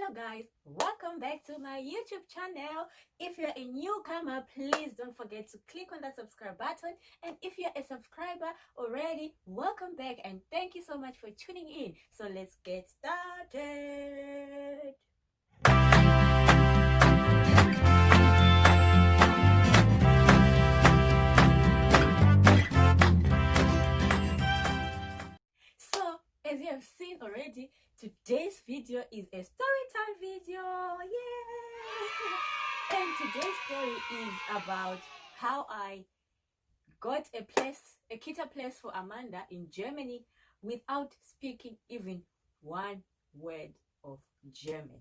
Hello guys, welcome back to my YouTube channel. If you're a newcomer, please don't forget to click on that subscribe button, and if you're a subscriber already, welcome back and thank you so much for tuning in. So let's get started. So as you have seen already, today's video is a story time video. Yay! And today's story is about how I got a kita place for Amanda in Germany without speaking even one word of German.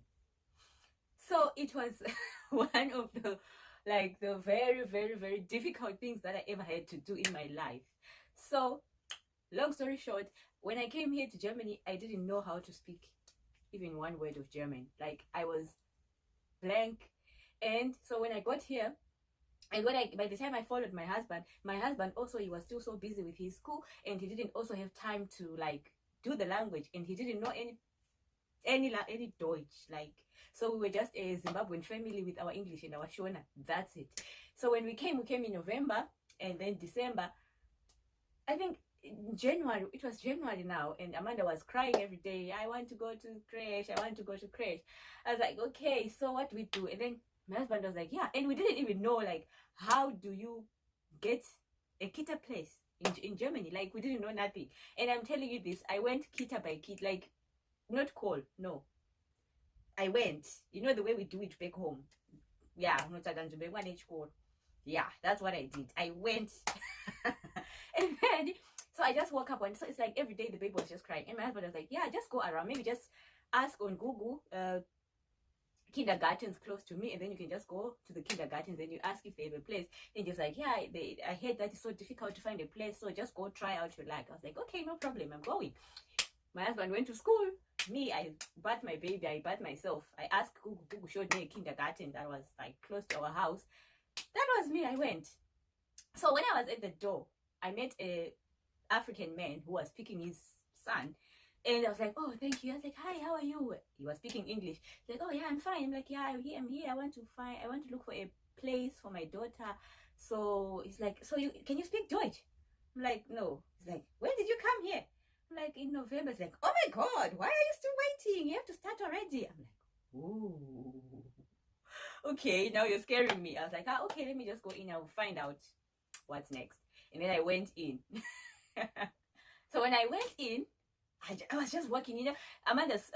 So it was one of the very difficult things that I ever had to do in my life. So long story short, when I came here to Germany, I didn't know how to speak even one word of German. Like, I was blank. And so when I got here, and by the time I followed my husband also, he was still so busy with his school, and he didn't also have time to like do the language, and he didn't know any Deutsch. Like, so we were just a Zimbabwean family with our English and our Shona. That's it. So when we came in November, and then December, I think January, it was January now, and Amanda was crying every day. I want to go to creche. I want to go to creche. I was like, okay, so what do we do? And then my husband was like, yeah. And we didn't even know, like, how do you get a kita place in Germany? Like, we didn't know nothing. And I'm telling you this, I went kita by kita, like, not call, no. I went, you know the way we do it back home. Yeah, yeah, that's what I did. I went. And then so I just woke up, and so it's like every day the baby was just crying, and my husband was like, yeah, just go around, maybe just ask on Google kindergartens close to me, and then you can just go to the kindergartens and you ask if they have a place. And just like, yeah, I heard that it's so difficult to find a place, so just go try out your luck. I was like, okay, no problem, I'm going. My husband went to school. Me, I bought my baby, I bought myself. I asked Google. Google showed me a kindergarten that was like close to our house. That was me. I went. So when I was at the door, I met a African man who was picking his son, and I was like, oh, thank you. I was like, hi, how are you? He was speaking English. He's like, oh yeah, I'm fine. I'm like, yeah, I'm here. I want to look for a place for my daughter. So he's like, so can you speak Deutsch? I'm like, no. He's like, when did you come here? I'm like, in November. He's like, oh my God, why are you still waiting? You have to start already. I'm like, ooh, okay, now you're scaring me. I was like, okay, let me just go in. I'll find out what's next. And then I went in. So when I went in, I was just walking, you know, Amanda's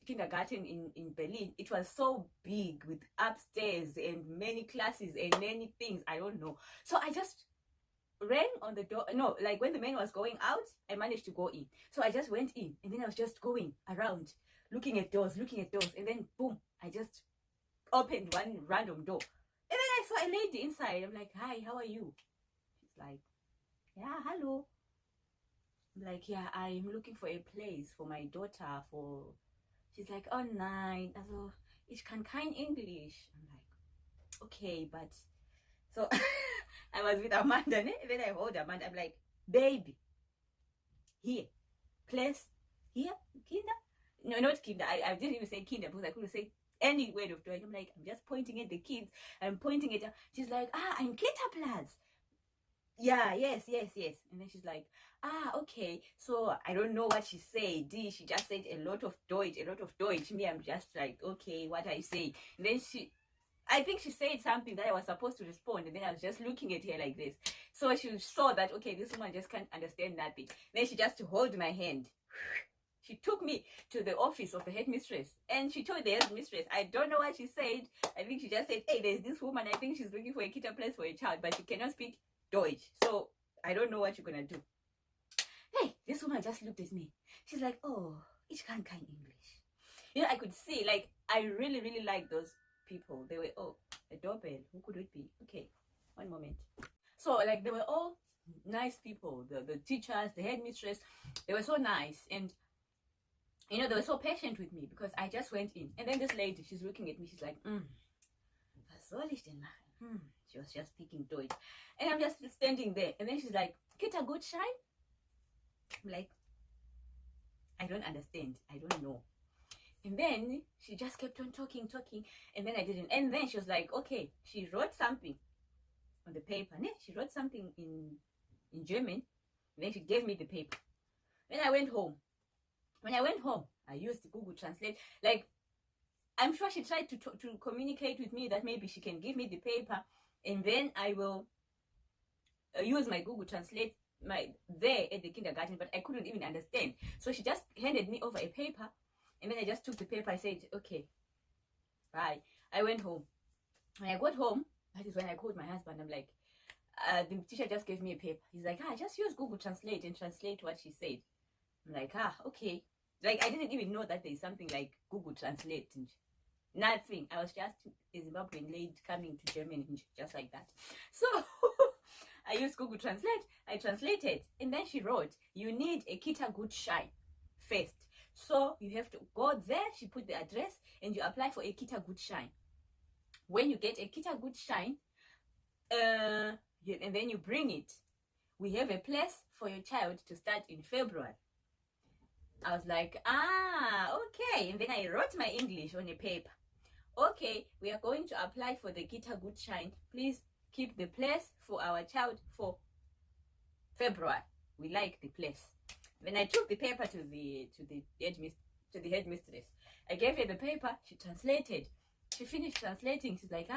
kindergarten in Berlin. It was so big with upstairs and many classes and many things. I don't know. So I just rang on the door. No, like when the man was going out, I managed to go in. So I just went in, and then I was just going around, looking at doors. And then boom, I just opened one random door. And then I saw a lady inside. I'm like, hi, how are you? She's like, yeah, hello. I'm like, yeah, I'm looking for a place for my daughter for. She's like, oh, nein, also ich kann kein English. I'm like, okay, but so I was with Amanda, and then I hold Amanda. I'm like, baby, here, place, here, kinder. No, not kinder. I didn't even say kinder because I couldn't say any word of Deutsch. I'm like, I'm just pointing at the kids. I'm pointing at her. She's like, ein Kita-Platz. Yeah, yes. And then she's like, okay. So I don't know what she said. She just said a lot of Deutsch. Me, I'm just like, okay, what I say. And then I think she said something that I was supposed to respond, and then I was just looking at her like this. So she saw that, okay, this woman just can't understand nothing. Then she just hold my hand. She took me to the office of the headmistress, and she told the headmistress, I don't know what she said. I think she just said, hey, there's this woman, I think she's looking for a kita place for a child, but she cannot speak Deutsch. So I don't know what you're gonna do. Hey, this woman just looked at me. She's like, oh, ich kann kein English. You know, I could see, like, I really like those people. They were, oh, a doorbell. Who could it be? Okay, one moment. So, like, they were all nice people. The teachers, the headmistress, they were so nice. And, you know, they were so patient with me because I just went in. And then this lady, she's looking at me. She's like, was soll ich denn machen? She was just speaking Deutsch. And I'm just standing there. And then she's like, Kita-Gutschein? I'm like, I don't understand. I don't know. And then she just kept on talking, and then I didn't. And then she was like, okay, she wrote something on the paper. She wrote something in German. And then she gave me the paper. Then I went home. When I went home, I used Google Translate. Like, I'm sure she tried to communicate with me that maybe she can give me the paper, and then I will use my Google Translate there at the kindergarten, but I couldn't even understand. So she just handed me over a paper, and then I just took the paper. I said, okay, bye. I went home. When I got home, that is when I called my husband. I'm like, the teacher just gave me a paper. He's like, just use Google Translate and translate what she said. I'm like, okay. Like, I didn't even know that there's something like Google Translate. Nothing. I was just a Zimbabwean lady coming to Germany, just like that. So I used Google Translate. I translated, and then she wrote, you need a Kita-Gutschein first. So you have to go there. She put the address, and you apply for a Kita-Gutschein. When you get a Kita-Gutschein, and then you bring it, we have a place for your child to start in February. I was like, okay. And then I wrote my English on a paper. Okay, we are going to apply for the Kita-Gutschein. Please keep the place for our child for February. We like the place. Then I took the paper to the headmistress. I gave her the paper. She translated. She finished translating. She's like,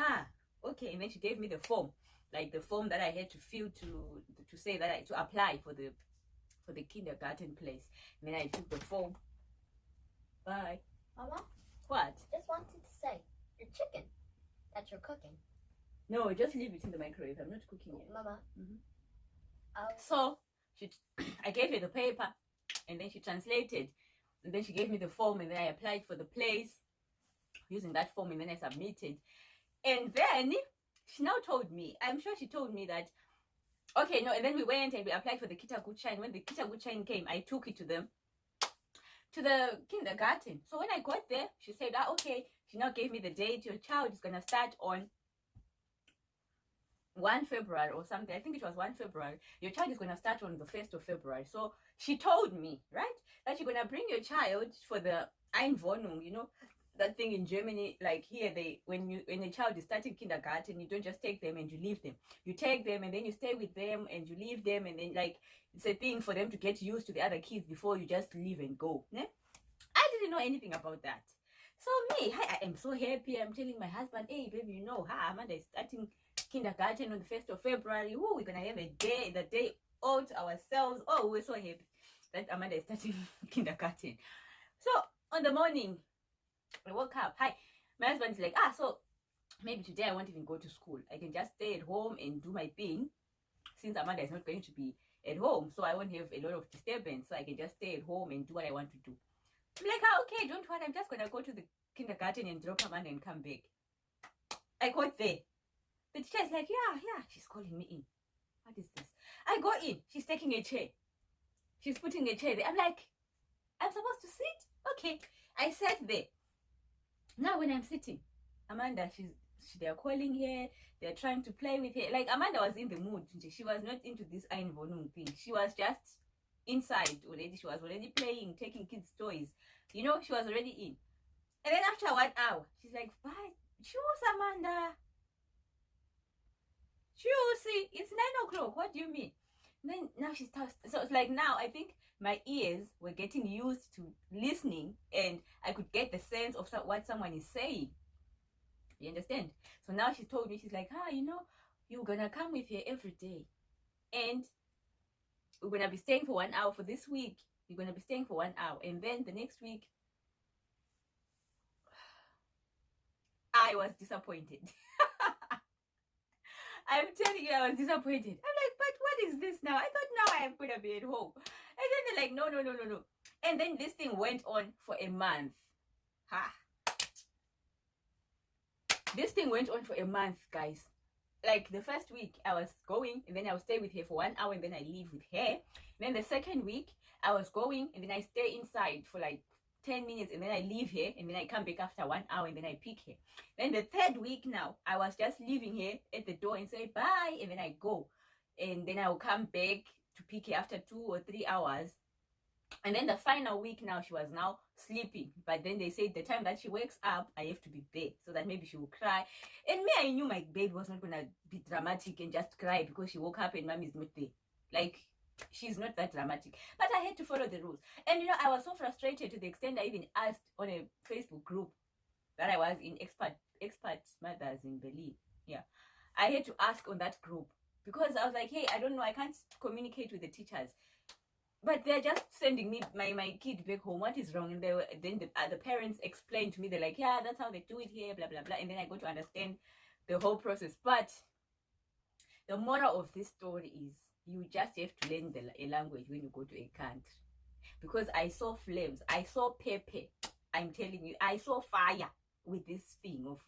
okay. And then she gave me the form, like the form that I had to fill to say that to apply for the kindergarten place. And then I took the form. Bye. Mama? What? Just wanted to say, your chicken that you're cooking. No, just leave it in the microwave. I'm not cooking it. Mama. So I gave her the paper, and then she translated, and then she gave me the form, and then I applied for the place using that form, and then I submitted. And then she now told me, I'm sure she told me that, okay, no, and then we went and we applied for the Kita-Gutschein. When the Kita-Gutschein came, I took it to the kindergarten. So when I got there, she said, okay, she now gave me the date. Your child is going to start on 1 February or something. I think it was 1 February. Your child is going to start on the 1st of February. So she told me, right, that you're going to bring your child for the Einwohnung, you know, that thing in Germany. Like here, when a child is starting kindergarten, you don't just take them and you leave them. You take them and then you stay with them and you leave them, and then like it's a thing for them to get used to the other kids before you just leave and go. I didn't know anything about that. So I am so happy. I'm telling my husband, hey baby, you know, Amanda is starting kindergarten on the 1st of February. We're gonna have the day all to ourselves. Oh, we're so happy that Amanda is starting kindergarten. So on the morning, I woke up. My husband is like, so maybe today I won't even go to school. I can just stay at home and do my thing, since Amanda is not going to be at home, so I won't have a lot of disturbance. So I can just stay at home and do what I want to do. I'm like, okay, don't worry. I'm just gonna go to the kindergarten and drop Amanda and come back. I got there. The teacher is like, yeah. She's calling me in. What is this? I go in. She's taking a chair. She's putting a chair there. I'm like, I'm supposed to sit? Okay. I sat there. Now when I'm sitting, Amanda, they're calling her. They're trying to play with her. Like, Amanda was in the mood. She was not into this Einwohnung thing. She was just inside already. She was already playing, taking kids' toys. You know, she was already in. And then after 1 hour, she's like, bye. Choose, Amanda. Choose. It's 9 o'clock. What do you mean? And then now she starts. So it's like now I think my ears were getting used to listening, and I could get the sense of what someone is saying. You understand? So now she told me, she's like, you know, you're gonna come with her every day, and we're gonna be staying for 1 hour for this week. You're gonna be staying for 1 hour, and then the next week, I was disappointed. I'm telling you, I was disappointed. I'm like, but what is this now? I thought now I am gonna be at home. And then they're like, no. And then this thing went on for a month. This thing went on for a month, guys. Like the first week I was going, and then I would stay with her for 1 hour, and then I leave with her. And then the second week I was going, and then I stay inside for like 10 minutes, and then I leave her, and then I come back after 1 hour, and then I pick her. Then the third week now, I was just leaving her at the door and say bye, and then I go. And then I will come back to pick her after 2 or 3 hours. And then the final week now, she was now sleeping. But then they said the time that she wakes up, I have to be there so that maybe she will cry. And me, I knew my baby was not going to be dramatic and just cry because she woke up and mommy is not there. Like, she's not that dramatic. But I had to follow the rules. And, you know, I was so frustrated to the extent I even asked on a Facebook group that I was in, expat mothers in Berlin. Yeah. I had to ask on that group because I was like, hey, I don't know, I can't communicate with the teachers. But they're just sending me my kid back home. What is wrong? And then the parents explained to me. They're like, yeah, that's how they do it here, blah, blah, blah. And then I got to understand the whole process. But the moral of this story is you just have to learn a language when you go to a country. Because I saw flames. I saw pepper. I'm telling you, I saw fire with this thing of,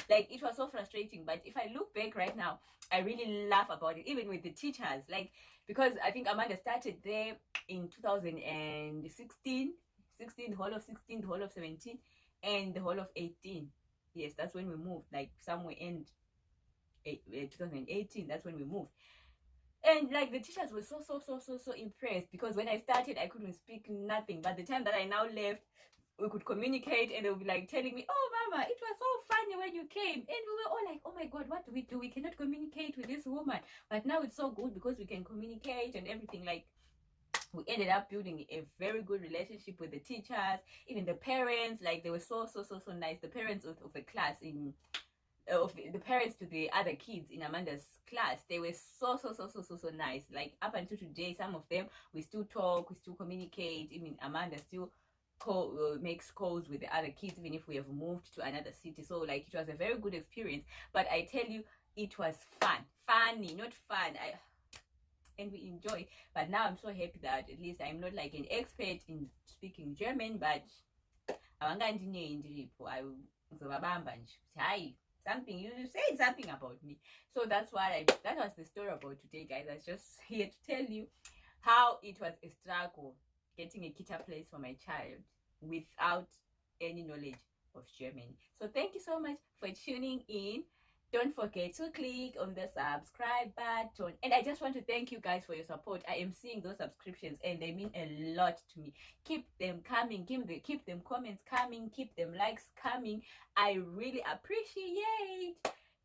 like, it was so frustrating. But if I look back right now, I really laugh about it, even with the teachers, like, because I think Amanda started there in 2016, the whole of 16, the whole of 17, and the whole of 18. Yes, that's when we moved, like somewhere in 2018. That's when we moved. And like the teachers were so impressed, because when I started I couldn't speak nothing, but the time that I now left, we could communicate, and they would be like telling me, oh mama, it was so funny when you came. And we were all like, oh my god, what do? We cannot communicate with this woman. But now it's so good because we can communicate and everything. Like, we ended up building a very good relationship with the teachers, even the parents. Like, they were so nice. The parents of the class in of the parents to the other kids in Amanda's class, they were so nice. Like, up until today, some of them, we still talk, we still communicate. Even Amanda still makes calls with the other kids, even if we have moved to another city. So like, it was a very good experience. But I tell you, it was funny, not fun. And we enjoyed. But now I'm so happy that at least I'm not like an expert in speaking German, but something, you said something about me. So that was the story about today, guys. I was just here to tell you how it was a struggle getting a kita place for my child without any knowledge of German. So thank you so much for tuning in. Don't forget to click on the subscribe button. And I just want to thank you guys for your support. I am seeing those subscriptions and they mean a lot to me. Keep them coming. Keep them comments coming. Keep them likes coming. I really appreciate.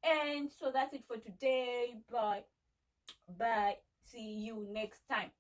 And so that's it for today. Bye. See you next time.